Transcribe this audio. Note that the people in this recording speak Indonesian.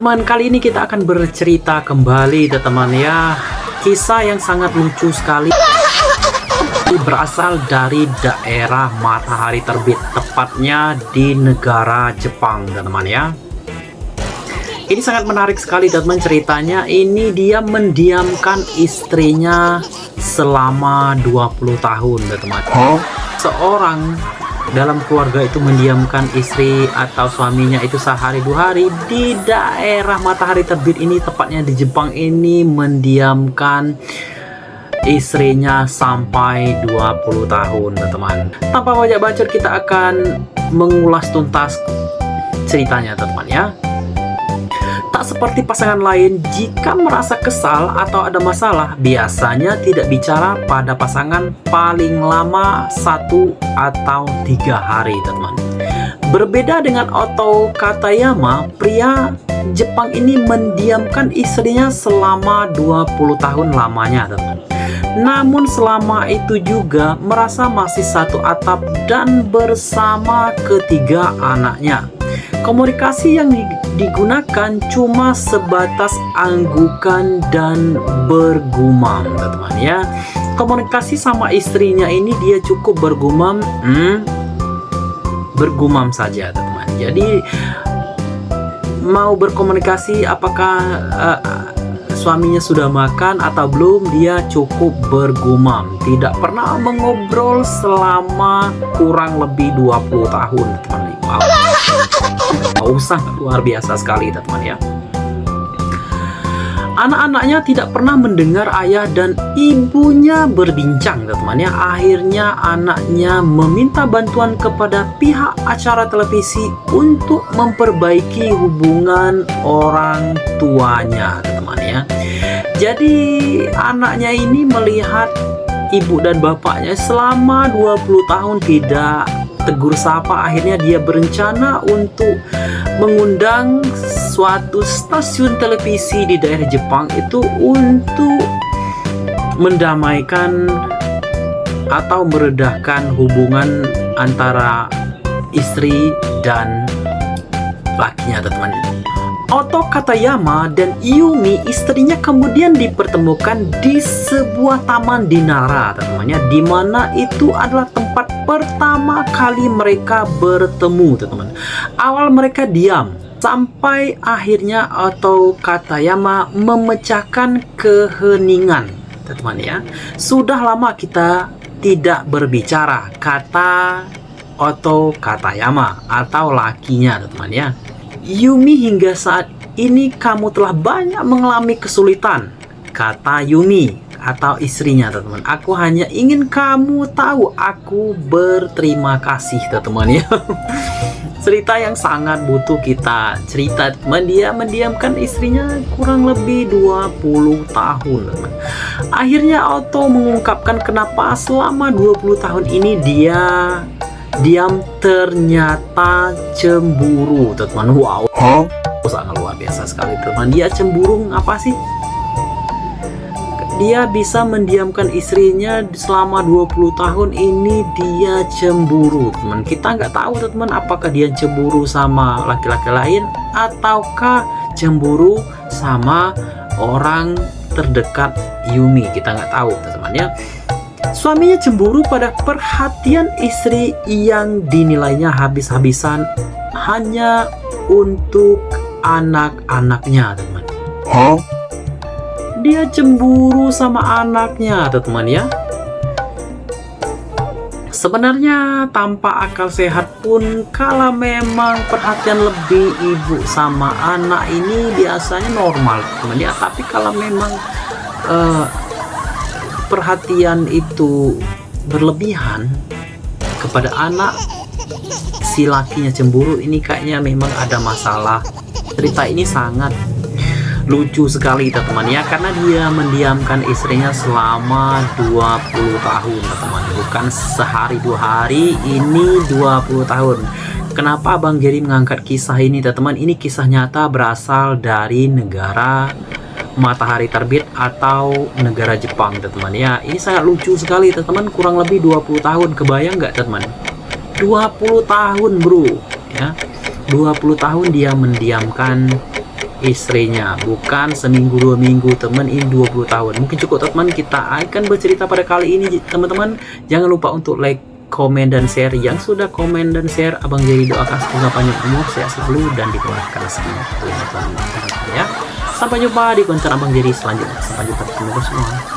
Teman, kali ini kita akan bercerita kembali teman ya. Kisah yang sangat lucu sekali, berasal dari daerah matahari terbit, tepatnya di negara Jepang teman ya. Ini sangat menarik sekali teman ceritanya. Ini dia mendiamkan istrinya selama 20 tahun teman. Seorang dalam keluarga itu mendiamkan istri atau suaminya itu sehari 2 hari di daerah matahari terbit ini, tepatnya di Jepang ini, mendiamkan istrinya sampai 20 tahun teman. Tanpa banyak bacot, kita akan mengulas tuntas ceritanya teman ya. Tak seperti pasangan lain, jika merasa kesal atau ada masalah, biasanya tidak bicara pada pasangan paling lama 1 atau 3 hari teman. Berbeda dengan Oto Katayama, pria Jepang ini mendiamkan istrinya selama 20 tahun lamanya teman. Namun selama itu juga merasa masih satu atap dan bersama ketiga anaknya. Komunikasi yang digunakan cuma sebatas anggukan dan bergumam teman ya. Komunikasi sama istrinya ini dia cukup bergumam, bergumam saja teman. Jadi mau berkomunikasi apakah suaminya sudah makan atau belum, dia cukup bergumam, tidak pernah mengobrol selama kurang lebih 20 tahun teman. Wow, sangat luar biasa sekali teman ya. Anak-anaknya tidak pernah mendengar ayah dan ibunya berbincang teman ya. Akhirnya anaknya meminta bantuan kepada pihak acara televisi untuk memperbaiki hubungan orang tuanya teman ya. Jadi anaknya ini melihat ibu dan bapaknya selama 20 tahun tidak tegur sapa. Akhirnya dia berencana untuk mengundang suatu stasiun televisi di daerah Jepang itu untuk mendamaikan atau meredahkan hubungan antara istri dan lakinya teman. Oto Katayama dan Yumi, istrinya, kemudian dipertemukan di sebuah taman di Nara teman-teman, di mana itu adalah tempat pertama kali mereka bertemu teman. Awal mereka diam sampai akhirnya Oto Katayama memecahkan keheningan teman ya. Sudah lama kita tidak berbicara, kata Oto Katayama atau lakinya teman ya. Yumi, hingga saat ini kamu telah banyak mengalami kesulitan, kata Yumi atau istrinya teman. Aku hanya ingin kamu tahu aku berterima kasih teman ya. Cerita yang sangat butuh kita cerita teman. Dia mendiamkan istrinya kurang lebih 20 tahun teman. Akhirnya Oto mengungkapkan kenapa selama 20 tahun ini dia diam, ternyata cemburu teman. Wow, sangat luar biasa sekali teman. Dia cemburu apa sih? Dia bisa mendiamkan istrinya selama 20 tahun ini, dia cemburu teman. Kita nggak tahu teman, apakah dia cemburu sama laki-laki lain ataukah cemburu sama orang terdekat Yumi. Kita nggak tahu teman ya. Suaminya cemburu pada perhatian istri yang dinilainya habis-habisan hanya untuk anak-anaknya teman. Dia cemburu sama anaknya teman ya. Sebenarnya tanpa akal sehat pun, kalau memang perhatian lebih ibu sama anak ini biasanya normal teman ya. Tapi kalau memang perhatian itu berlebihan kepada anak, si lakinya cemburu, ini kayaknya memang ada masalah. Cerita ini sangat lucu sekali teman ya, karena dia mendiamkan istrinya selama 20 tahun teman, bukan sehari 2 hari, ini 20 tahun. Kenapa Bang Gary mengangkat kisah ini teman? Ini kisah nyata berasal dari negara matahari terbit atau negara Jepang teman ya. Ini sangat lucu sekali teman, kurang lebih 20 tahun. Kebayang nggak teman? 20 tahun bro ya. 20 tahun dia mendiamkan istrinya, bukan seminggu 2 minggu teman, ini 20 tahun. Mungkin cukup teman, kita akan bercerita pada kali ini teman-teman. Jangan lupa untuk like, komen, dan share. Yang sudah komen dan share, Abang Jerry doakan semoga panjang umur, sehat selalu, dan dimudahkan rezeki ya. Sampai jumpa di konten Abang Jerry selanjutnya. Sampai jumpa teman-teman semua.